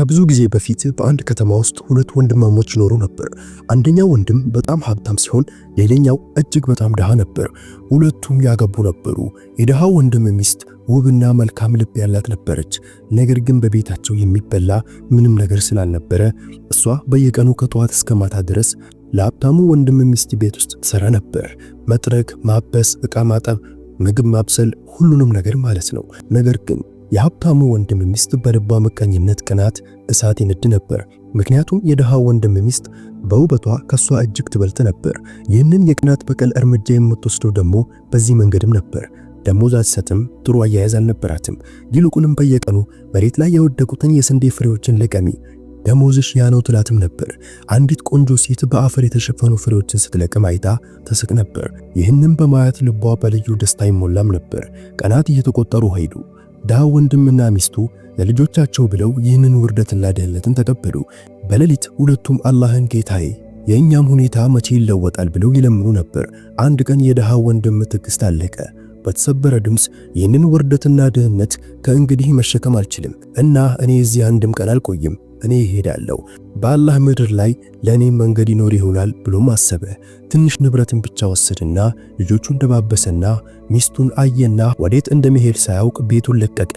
ከብዙ ጊዜ በፊት በአንድ ከተማ ውስጥ ሁለት ወንድማሞች ይኖሩ ነበር። አንደኛው ወንድም በጣም ሀብታም ሲሆን ሌላኛው እጅግ በጣም ድሃ ነበር። ሁለቱም ያገቡ ነበሩ። የድሃው ወንድም ሚስት ውብና መልካም ልብ ያላት ነበረች። ነገር ግን በቤታቸው የሚበላ ምንም ነገር ስላልነበረ እሷ በየቀኑ ከጠዋት እስከ ማታ ድረስ ለሀብታሙ ወንድም ሚስት ቤት ውስጥ ትሰራ ነበር። መጥረግ፣ ማበስ፣ ዕቃ ማጠብ፣ ምግብ ማብሰል፣ ሁሉንም ነገር ማለት ነው። ነገር ግን የሀብታሙ ወንድም ሚስት በልቧ ምቀኝነት፣ ቅናት እሳት ይነድ ነበር። ምክንያቱም የድሃው ወንድም ሚስት በውበቷ ከሷ እጅግ ትበልጥ ነበር። ይህንን የቅናት በቀል እርምጃ የምትወስደው ደግሞ በዚህ መንገድም ነበር። ደሞዝ አትሰጥም፣ ጥሩ አያያዝ አልነበራትም። ይልቁንም በየቀኑ መሬት ላይ የወደቁትን የስንዴ ፍሬዎችን ለቀሚ፣ ደሞዝሽ ያ ነው ትላትም ነበር። አንዲት ቆንጆ ሴት በአፈር የተሸፈኑ ፍሬዎችን ስትለቅም አይታ ተስቅ ነበር። ይህንን በማየት ልቧ በልዩ ደስታ ይሞላም ነበር። ቀናት እየተቆጠሩ ሄዱ። ድሃው ወንድምና ሚስቱ ለልጆቻቸው ብለው ይህንን ውርደትና ድህነትን ተቀበሉ። በሌሊት ሁለቱም አላህን ጌታዬ፣ የእኛም ሁኔታ መቼ ይለወጣል ብለው ይለምኑ ነበር። አንድ ቀን የድሃው ወንድም ትዕግስት አለቀ። በተሰበረ ድምፅ ይህንን ውርደትና ድህነት ከእንግዲህ መሸከም አልችልም እና እኔ እዚህ አንድም ቀን አልቆይም፣ እኔ እሄዳለሁ። በአላህ ምድር ላይ ለእኔ መንገድ ይኖር ይሆናል ብሎም አሰበ። ትንሽ ንብረትን ብቻ ወሰድና ልጆቹን ደባበሰና ሚስቱን አየና ወዴት እንደሚሄድ ሳያውቅ ቤቱን ለቀቀ።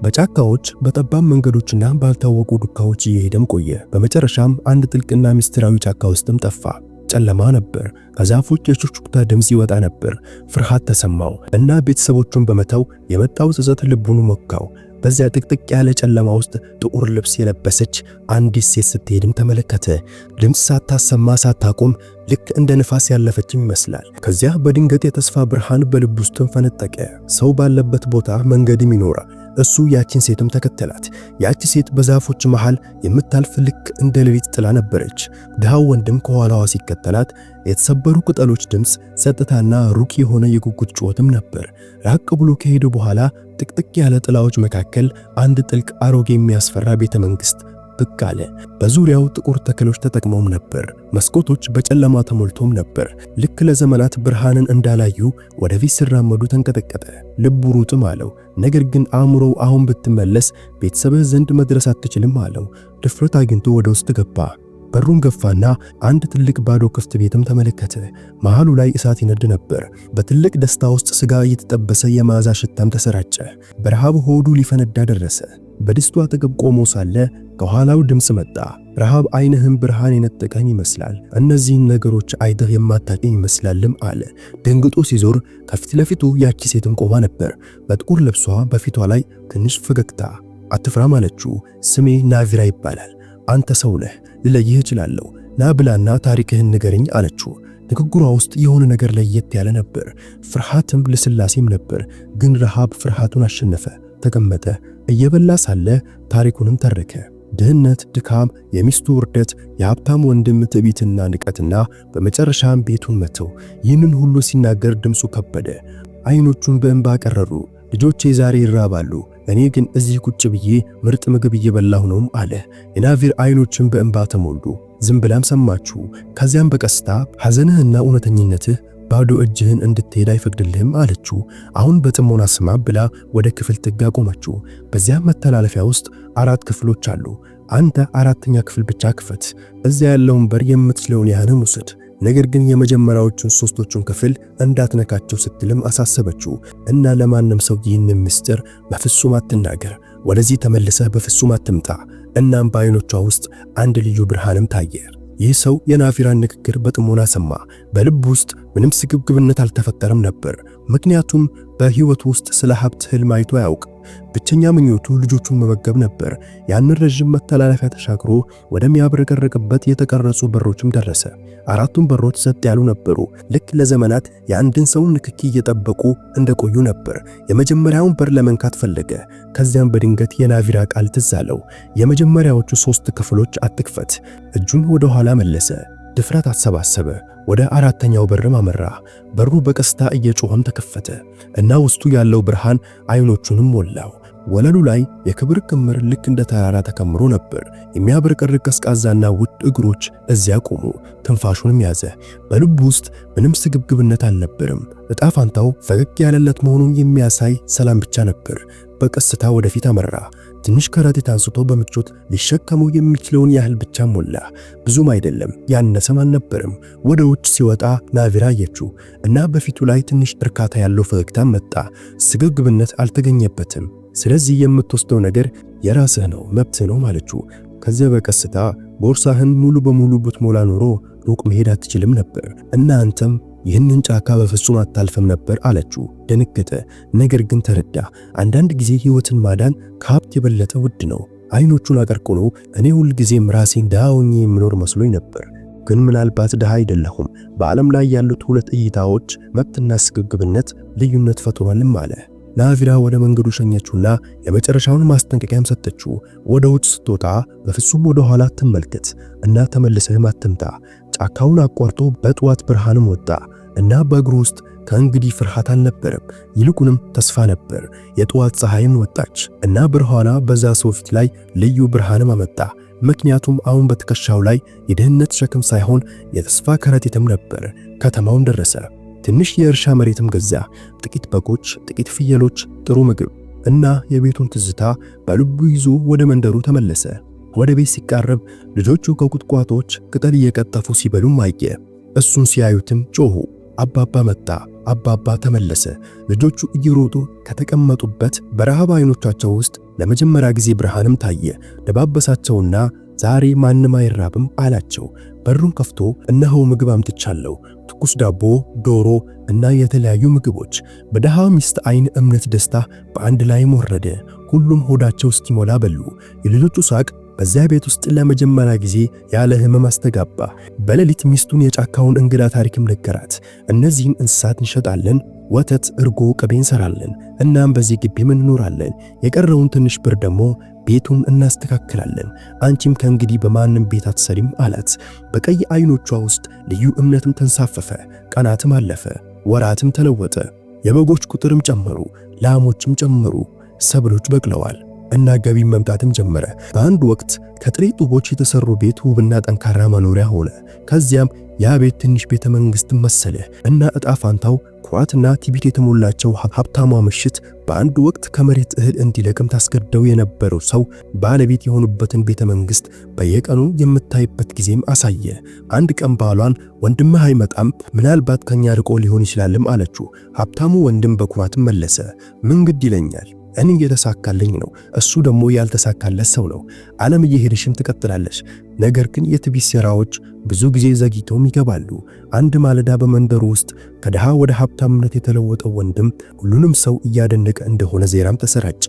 በጫካዎች በጠባብ መንገዶችና ባልታወቁ ዱካዎች እየሄደም ቆየ። በመጨረሻም አንድ ጥልቅና ምስጢራዊ ጫካ ውስጥም ጠፋ። ጨለማ ነበር። ከዛፎች የሹክሹክታ ድምፅ ይወጣ ነበር። ፍርሃት ተሰማው እና ቤተሰቦቹን በመተው የመጣው ጸጸት ልቡን ሞካው። በዚያ ጥቅጥቅ ያለ ጨለማ ውስጥ ጥቁር ልብስ የለበሰች አንዲት ሴት ስትሄድም ተመለከተ። ድምፅ ሳታሰማ ሳታቆም ልክ እንደ ንፋስ ያለፈችም ይመስላል። ከዚያ በድንገት የተስፋ ብርሃን በልብ ውስጥም ፈነጠቀ። ሰው ባለበት ቦታ መንገድም ይኖራል። እሱ ያቺን ሴትም ተከተላት። ያቺ ሴት በዛፎች መሃል የምታልፍ ልክ እንደ ሌሊት ጥላ ነበረች። ድሃው ወንድም ከኋላዋ ሲከተላት የተሰበሩ ቅጠሎች ድምፅ፣ ጸጥታና ሩቅ የሆነ የጉጉት ጩኸትም ነበር። ራቅ ብሎ ከሄዱ በኋላ ጥቅጥቅ ያለ ጥላዎች መካከል አንድ ጥልቅ አሮጌ የሚያስፈራ ቤተ መንግሥት ብቅ አለ። በዙሪያው ጥቁር ተክሎች ተጠቅመውም ነበር። መስኮቶች በጨለማ ተሞልቶም ነበር። ልክ ለዘመናት ብርሃንን እንዳላዩ ወደፊት ሲራመዱ ተንቀጠቀጠ። ልቡ ሩጥም አለው። ነገር ግን አእምሮው አሁን ብትመለስ ቤተሰብህ ዘንድ መድረስ አትችልም አለው። ድፍረት አግኝቶ ወደ ውስጥ ገባ። በሩን ገፋና አንድ ትልቅ ባዶ ክፍት ቤትም ተመለከተ። መሃሉ ላይ እሳት ይነድ ነበር። በትልቅ ደስታ ውስጥ ስጋ እየተጠበሰ የመዓዛ ሽታም ተሰራጨ። በረሃብ ሆዱ ሊፈነዳ ደረሰ። በድስቱ አጠገብ ቆሞ ሳለ ከኋላው ድምፅ መጣ። ረሃብ ዓይንህን ብርሃን የነጠቀኝ ይመስላል፣ እነዚህን ነገሮች አይተህ የማታውቀኝ ይመስላልም አለ። ደንግጦ ሲዞር ከፊት ለፊቱ ያቺ ሴትም ቆማ ነበር። በጥቁር ልብሷ በፊቷ ላይ ትንሽ ፈገግታ። አትፍራም አለችው። ስሜ ናቪራ ይባላል። አንተ ሰው ነህ፣ ልለይህ እችላለሁ። ና ብላና ታሪክህን ንገረኝ አለችው። ንግግሯ ውስጥ የሆነ ነገር ለየት ያለ ነበር። ፍርሃትም ልስላሴም ነበር። ግን ረሃብ ፍርሃቱን አሸነፈ። ተቀመጠ። እየበላ ሳለ ታሪኩንም ተረከ። ድህነት፣ ድካም፣ የሚስቱ ውርደት፣ የሀብታም ወንድም ትዕቢትና ንቀትና በመጨረሻም ቤቱን መተው። ይህንን ሁሉ ሲናገር ድምፁ ከበደ። አይኖቹን በእንባ ቀረሩ። ልጆቼ ዛሬ ይራባሉ፣ እኔ ግን እዚህ ቁጭ ብዬ ምርጥ ምግብ እየበላሁ ነው አለ። የናቪር አይኖችን በእንባ ተሞሉ። ዝም ብላም ሰማችሁ። ከዚያም በቀስታ ሐዘንህና እውነተኝነትህ ባዶ እጅህን እንድትሄድ አይፈቅድልህም አለችው። አሁን በጥሞና ስማ ብላ ወደ ክፍል ጥጋ ቆመችው። በዚያም መተላለፊያ ውስጥ 4 ክፍሎች አሉ። አንተ 4ኛ ክፍል ብቻ ክፈት። እዚያ ያለውን በር የምትችለውን ያህል ውሰድ። ነገር ግን የመጀመሪያዎቹን 3ቱን ክፍል እንዳትነካቸው ስትልም አሳሰበችው። እና ለማንም ሰው ይህንን ምስጢር በፍጹም አትናገር፣ ወደዚህ ተመልሰህ በፍጹም አትምጣ። እናም በዓይኖቿ ውስጥ አንድ ልዩ ብርሃንም ታየ። ይህ ሰው የናቪራን ንግግር በጥሞና ሰማ። በልብ ውስጥ ምንም ስግብግብነት አልተፈጠረም ነበር። ምክንያቱም በሕይወቱ ውስጥ ስለ ሀብት ህልም አይቶ አያውቅ። ብቸኛ ምኞቱ ልጆቹን መመገብ ነበር። ያንን ረዥም መተላለፊያ ተሻግሮ ወደሚያብረቀርቅበት የተቀረጹ በሮችም ደረሰ። 4ቱም በሮች ጸጥ ያሉ ነበሩ። ልክ ለዘመናት የአንድን ሰው ንክኪ እየጠበቁ እንደቆዩ ነበር። የመጀመሪያውን በር ለመንካት ፈለገ። ከዚያም በድንገት የናቪራ ቃል ትዝ አለው። የመጀመሪያዎቹ 3 ክፍሎች አትክፈት። እጁን ወደ ኋላ መለሰ። ድፍረት አሰባሰበ። ወደ 4ኛው በርም አመራ። በሩ በቀስታ እየጮኸም ተከፈተ እና ውስጡ ያለው ብርሃን አይኖቹንም ሞላው። ወለሉ ላይ የክብር ክምር ልክ እንደ ተራራ ተከምሮ ነበር። የሚያብረቀርቅ ቀዝቃዛና ውድ እግሮች እዚያ ቆሙ። ትንፋሹንም ያዘ። በልቡ ውስጥ ምንም ስግብግብነት አልነበረም። ዕጣ ፋንታው ፈገግ ያለለት መሆኑን የሚያሳይ ሰላም ብቻ ነበር። በቀስታ ወደፊት አመራ። ትንሽ ከረጢት አንስቶ በምቾት ሊሸከሙ የሚችለውን ያህል ብቻ ሞላ። ብዙም አይደለም፣ ያነሰም አልነበረም። ወደ ውጭ ሲወጣ ናቪራ አየችው እና በፊቱ ላይ ትንሽ እርካታ ያለው ፈገግታ መጣ። ስግብግብነት አልተገኘበትም። ስለዚህ የምትወስደው ነገር የራስህ ነው፣ መብትህ ነው ማለችው። ከዚያ በቀስታ ቦርሳህን ሙሉ በሙሉ ብትሞላ ኖሮ ሩቅ መሄድ አትችልም ነበር እና አንተም ይህንን ጫካ በፍጹም አታልፈም ነበር አለችው። ደነገጠ፣ ነገር ግን ተረዳ። አንዳንድ ጊዜ ሕይወትን ማዳን ከሀብት የበለጠ ውድ ነው። አይኖቹን አቀርቅሎ እኔ ሁልጊዜም ራሴን ድሃ ሆኜ የምኖር መስሎኝ ነበር፣ ግን ምናልባት ድሃ አይደለሁም። በዓለም ላይ ያሉት ሁለት እይታዎች መብትና ስግብግብነት ልዩነት ፈጥሯልም አለ። ናቪራ ወደ መንገዱ ሸኘችውና የመጨረሻውን ማስጠንቀቂያም ሰጠችው። ወደ ውጭ ስትወጣ በፍጹም ወደ ኋላ አትመልከት እና ተመልሰህም አትምጣ። ጫካውን አቋርጦ በጠዋት ብርሃንም ወጣ እና በእግሩ ውስጥ ከእንግዲህ ፍርሃት አልነበረም፣ ይልቁንም ተስፋ ነበር። የጠዋት ፀሐይም ወጣች እና ብርሃኗ በዛ ሰው ፊት ላይ ልዩ ብርሃንም አመጣ። ምክንያቱም አሁን በትከሻው ላይ የድህነት ሸክም ሳይሆን የተስፋ ከረጢትም ነበር። ከተማውን ደረሰ። ትንሽ የእርሻ መሬትም ገዛ። ጥቂት በጎች፣ ጥቂት ፍየሎች፣ ጥሩ ምግብ እና የቤቱን ትዝታ በልቡ ይዞ ወደ መንደሩ ተመለሰ። ወደ ቤት ሲቃረብ ልጆቹ ከቁጥቋጦዎች ቅጠል እየቀጠፉ ሲበሉም አየ። እሱን ሲያዩትም ጮኹ። አባባ መጣ፣ አባባ ተመለሰ። ልጆቹ እየሮጡ ከተቀመጡበት በረሃብ አይኖቻቸው ውስጥ ለመጀመሪያ ጊዜ ብርሃንም ታየ። ደባበሳቸውና ዛሬ ማንም አይራብም አላቸው። በሩን ከፍቶ እነሆ ምግብ አምጥቻለሁ፣ ትኩስ ዳቦ፣ ዶሮ እና የተለያዩ ምግቦች። በደሃ ሚስት አይን እምነት፣ ደስታ በአንድ ላይም ወረደ። ሁሉም ሆዳቸው እስኪሞላ በሉ። የልጆቹ ሳቅ በዚያ ቤት ውስጥ ለመጀመሪያ ጊዜ ያለ ህመም አስተጋባ። በሌሊት ሚስቱን የጫካውን እንግዳ ታሪክም ነገራት። እነዚህን እንስሳት እንሸጣለን፣ ወተት፣ እርጎ፣ ቅቤ እንሰራለን፣ እናም በዚህ ግቢም እንኖራለን። የቀረውን ትንሽ ብር ደግሞ ቤቱን እናስተካክላለን። አንቺም ከእንግዲህ በማንም ቤት አትሰሪም አላት። በቀይ አይኖቿ ውስጥ ልዩ እምነትም ተንሳፈፈ። ቀናትም አለፈ፣ ወራትም ተለወጠ። የበጎች ቁጥርም ጨመሩ፣ ላሞችም ጨመሩ፣ ሰብሎች በቅለዋል እና ገቢም መምጣትም ጀመረ። በአንድ ወቅት ከጥሬ ጡቦች የተሰሩ ቤት ውብና ጠንካራ መኖሪያ ሆነ። ከዚያም ያ ቤት ትንሽ ቤተ መንግስት መሰለ እና ዕጣ ፋንታው ኩራትና ትዕቢት የተሞላቸው ሀብታሟ ምሽት በአንድ ወቅት ከመሬት እህል እንዲለቅም ታስገድደው የነበረው ሰው ባለቤት የሆኑበትን ቤተ መንግስት በየቀኑ የምታይበት ጊዜም አሳየ። አንድ ቀን ባሏን ወንድምህ አይመጣም? ምናልባት ከኛ ርቆ ሊሆን ይችላልም አለችው። ሀብታሙ ወንድም በኩራትም መለሰ፣ ምን ግድ ይለኛል፣ እኔ እየተሳካልኝ ነው፣ እሱ ደግሞ ያልተሳካለት ሰው ነው። ዓለም እየሄደሽም ትቀጥላለች። ነገር ግን የትዕቢት ሴራዎች ብዙ ጊዜ ዘግይተውም ይገባሉ። አንድ ማለዳ በመንደሩ ውስጥ ከድሃ ወደ ሀብታምነት የተለወጠው ወንድም ሁሉንም ሰው እያደነቀ እንደሆነ ዜናም ተሰራጨ።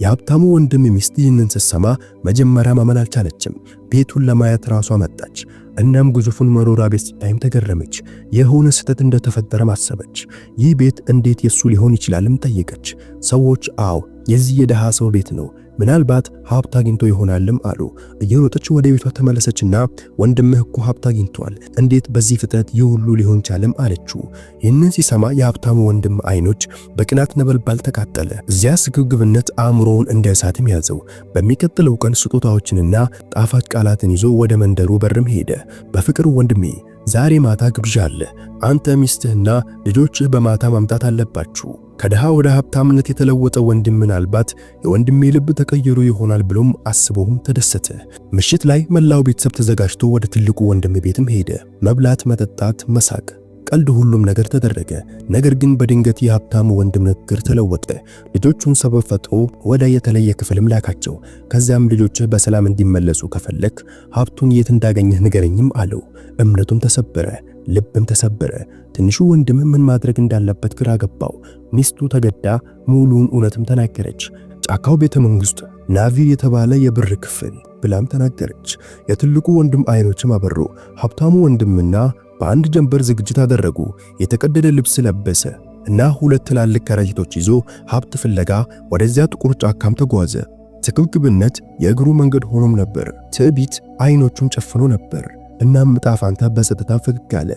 የሀብታሙ ወንድም ሚስት ይህንን ስትሰማ መጀመሪያ ማመን አልቻለችም። ቤቱን ለማየት ራሷ መጣች። እናም ግዙፉን መኖሪያ ቤት ስታይም ተገረመች። የሆነ ስህተት እንደተፈጠረ ማሰበች። ይህ ቤት እንዴት የሱ ሊሆን ይችላልም ጠየቀች። ሰዎች አዎ የዚህ የደሃ ሰው ቤት ነው፣ ምናልባት ሀብት አግኝቶ ይሆናልም አሉ። እየሮጠች ወደ ቤቷ ተመለሰችና ወንድምህ እኮ ሀብት አግኝቷል፣ እንዴት በዚህ ፍጥነት ይህ ሁሉ ሊሆን ቻለም አለችው። ይህንን ሲሰማ የሀብታሙ ወንድም አይኖች በቅናት ነበልባል ተቃጠለ። እዚያ ስግብግብነት አእምሮውን እንደ እሳትም ያዘው። በሚቀጥለው ቀን ስጦታዎችንና ጣፋጭ ቃላትን ይዞ ወደ መንደሩ በርም ሄደ። በፍቅር ወንድሜ ዛሬ ማታ ግብዣ አለ፣ አንተ ሚስትህና ልጆችህ በማታ ማምጣት አለባችሁ። ከድሃ ወደ ሀብታምነት የተለወጠ ወንድም ምናልባት የወንድሜ ልብ ተቀይሮ ይሆናል ብሎም አስቦም ተደሰተ። ምሽት ላይ መላው ቤተሰብ ተዘጋጅቶ ወደ ትልቁ ወንድም ቤትም ሄደ። መብላት፣ መጠጣት፣ መሳቅ፣ ቀልድ፣ ሁሉም ነገር ተደረገ። ነገር ግን በድንገት የሀብታሙ ወንድም ንግግር ተለወጠ። ልጆቹን ሰበብ ፈጥሮ ወደ የተለየ ክፍልም ላካቸው። ከዚያም ልጆችህ በሰላም እንዲመለሱ ከፈለክ ሀብቱን የት እንዳገኘህ ንገረኝም አለው። እምነቱም ተሰበረ፣ ልብም ተሰበረ። ትንሹ ወንድም ምን ማድረግ እንዳለበት ግራ ገባው። ሚስቱ ተገዳ ሙሉውን እውነትም ተናገረች። ጫካው ቤተ መንግስት ናቪር የተባለ የብር ክፍል ብላም ተናገረች። የትልቁ ወንድም አይኖችም አበሩ። ሀብታሙ ወንድምና በአንድ ጀንበር ዝግጅት አደረጉ። የተቀደደ ልብስ ለበሰ እና ሁለት ትላልቅ ከረጢቶች ይዞ ሀብት ፍለጋ ወደዚያ ጥቁር ጫካም ተጓዘ። ስግብግብነት የእግሩ መንገድ ሆኖም ነበር። ትዕቢት አይኖቹን ጨፍኖ ነበር። እናም ዕጣ ፋንታ በጸጥታ ፈገግ አለ።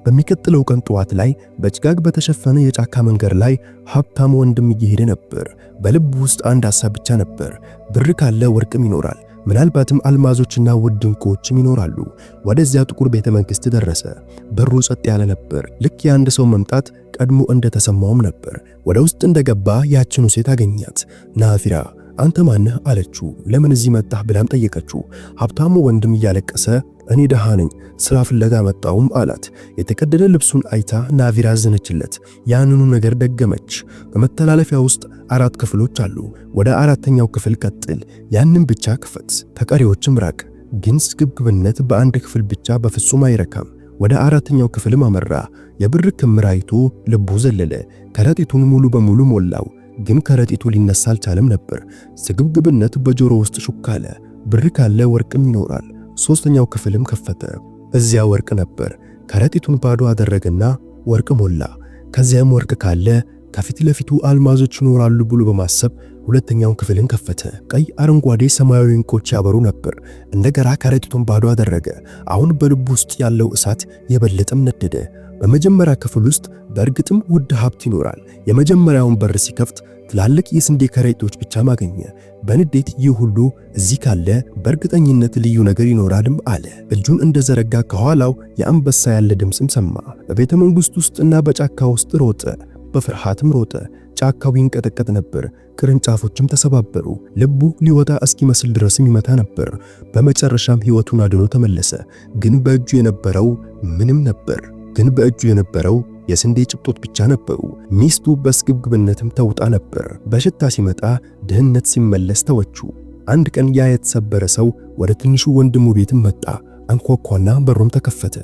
በሚቀጥለው ቀን ጠዋት ላይ በጭጋግ በተሸፈነ የጫካ መንገድ ላይ ሀብታሙ ወንድም እየሄደ ነበር። በልብ ውስጥ አንድ ሐሳብ ብቻ ነበር። ብር ካለ ወርቅም ይኖራል፣ ምናልባትም አልማዞችና ውድ ዕንቁዎችም ይኖራሉ። ወደዚያ ጥቁር ቤተ መንግስት ደረሰ። በሩ ጸጥ ያለ ነበር። ልክ የአንድ ሰው መምጣት ቀድሞ እንደተሰማውም ነበር። ወደ ውስጥ እንደገባ ያችኑ ሴት አገኛት። ናፊራ አንተ ማነህ አለችው። ለምን እዚህ መጣህ ብላም ጠየቀችው። ሀብታሙ ወንድም እያለቀሰ እኔ ደሃ ነኝ ስራ ፍለጋ መጣውም አላት። የተቀደደ ልብሱን አይታ ናቪራ አዘነችለት። ያንኑ ነገር ደገመች። በመተላለፊያ ውስጥ 4 ክፍሎች አሉ። ወደ 4ኛው ክፍል ቀጥል፣ ያንን ብቻ ክፈት፣ ከቀሪዎችም ራቅ። ግን ስግብግብነት በአንድ ክፍል ብቻ በፍጹም አይረካም። ወደ 4ኛው ክፍልም አመራ። የብር ክምር አይቶ ልቡ ዘለለ። ከረጢቱን ሙሉ በሙሉ ሞላው። ግን ከረጢቱ ሊነሳ አልቻለም ነበር። ስግብግብነት በጆሮ ውስጥ ሹክ አለ። ብር ካለ ወርቅም ይኖራል። 3ኛው ክፍልም ከፈተ። እዚያ ወርቅ ነበር። ከረጢቱን ባዶ አደረገና ወርቅ ሞላ። ከዚያም ወርቅ ካለ ከፊት ለፊቱ አልማዞች ይኖራሉ ብሎ በማሰብ 2ኛውን ክፍልን ከፈተ። ቀይ፣ አረንጓዴ፣ ሰማያዊ ዕንቁዎች ያበሩ ነበር። እንደገና ከረጢቱን ባዶ አደረገ። አሁን በልቡ ውስጥ ያለው እሳት የበለጠም ነደደ። በመጀመሪያ ክፍል ውስጥ በእርግጥም ውድ ሀብት ይኖራል። የመጀመሪያውን በር ሲከፍት ትላልቅ የስንዴ ከረጢቶች ብቻ ማገኘ። በንዴት ይህ ሁሉ እዚህ ካለ በእርግጠኝነት ልዩ ነገር ይኖራልም አለ። እጁን እንደዘረጋ ከኋላው የአንበሳ ያለ ድምፅም ሰማ። በቤተ መንግሥት ውስጥና በጫካ ውስጥ ሮጠ። በፍርሃትም ሮጠ። ጫካው ይንቀጠቀጥ ነበር። ቅርንጫፎችም ተሰባበሩ። ልቡ ሊወጣ እስኪመስል ድረስም ይመታ ነበር። በመጨረሻም ሕይወቱን አድኖ ተመለሰ። ግን በእጁ የነበረው የስንዴ ጭብጦች ብቻ ነበሩ። ሚስቱ በስግብግብነትም ተውጣ ነበር። በሽታ ሲመጣ፣ ድህነት ሲመለስ ተወችው። አንድ ቀን ያ የተሰበረ ሰው ወደ ትንሹ ወንድሙ ቤትም መጣ። አንኳኳና በሩም ተከፈተ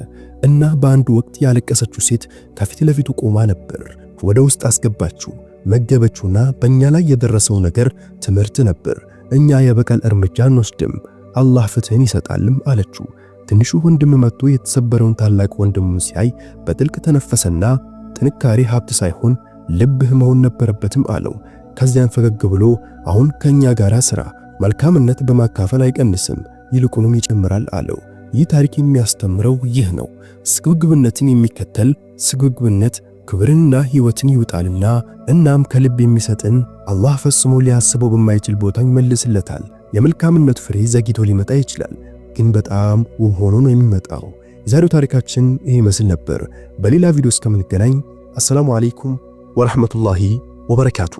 እና በአንድ ወቅት ያለቀሰችው ሴት ከፊት ለፊቱ ቆማ ነበር። ወደ ውስጥ አስገባችው፣ መገበችውና በእኛ ላይ የደረሰው ነገር ትምህርት ነበር። እኛ የበቀል እርምጃ አንወስድም፣ አላህ ፍትህን ይሰጣልም አለችው። ትንሹ ወንድም መጥቶ የተሰበረውን ታላቅ ወንድሙን ሲያይ በጥልቅ ተነፈሰና ጥንካሬ ሀብት ሳይሆን ልብህ መሆን ነበረበትም አለው። ከዚያም ፈገግ ብሎ አሁን ከኛ ጋር ስራ፣ መልካምነት በማካፈል አይቀንስም ይልቁንም ይጨምራል አለው። ይህ ታሪክ የሚያስተምረው ይህ ነው። ስግብግብነትን የሚከተል ስግብግብነት ክብርንና ሕይወትን ይውጣልና እናም ከልብ የሚሰጥን አላህ ፈጽሞ ሊያስበው በማይችል ቦታ ይመልስለታል። የመልካምነት ፍሬ ዘግይቶ ሊመጣ ይችላል፣ ግን በጣም ውብ ሆኖ ነው የሚመጣው። የዛሬው ታሪካችን ይህ ይመስል ነበር። በሌላ ቪዲዮ እስከምንገናኝ አሰላሙ አለይኩም ወራህመቱላሂ ወበረካቱ።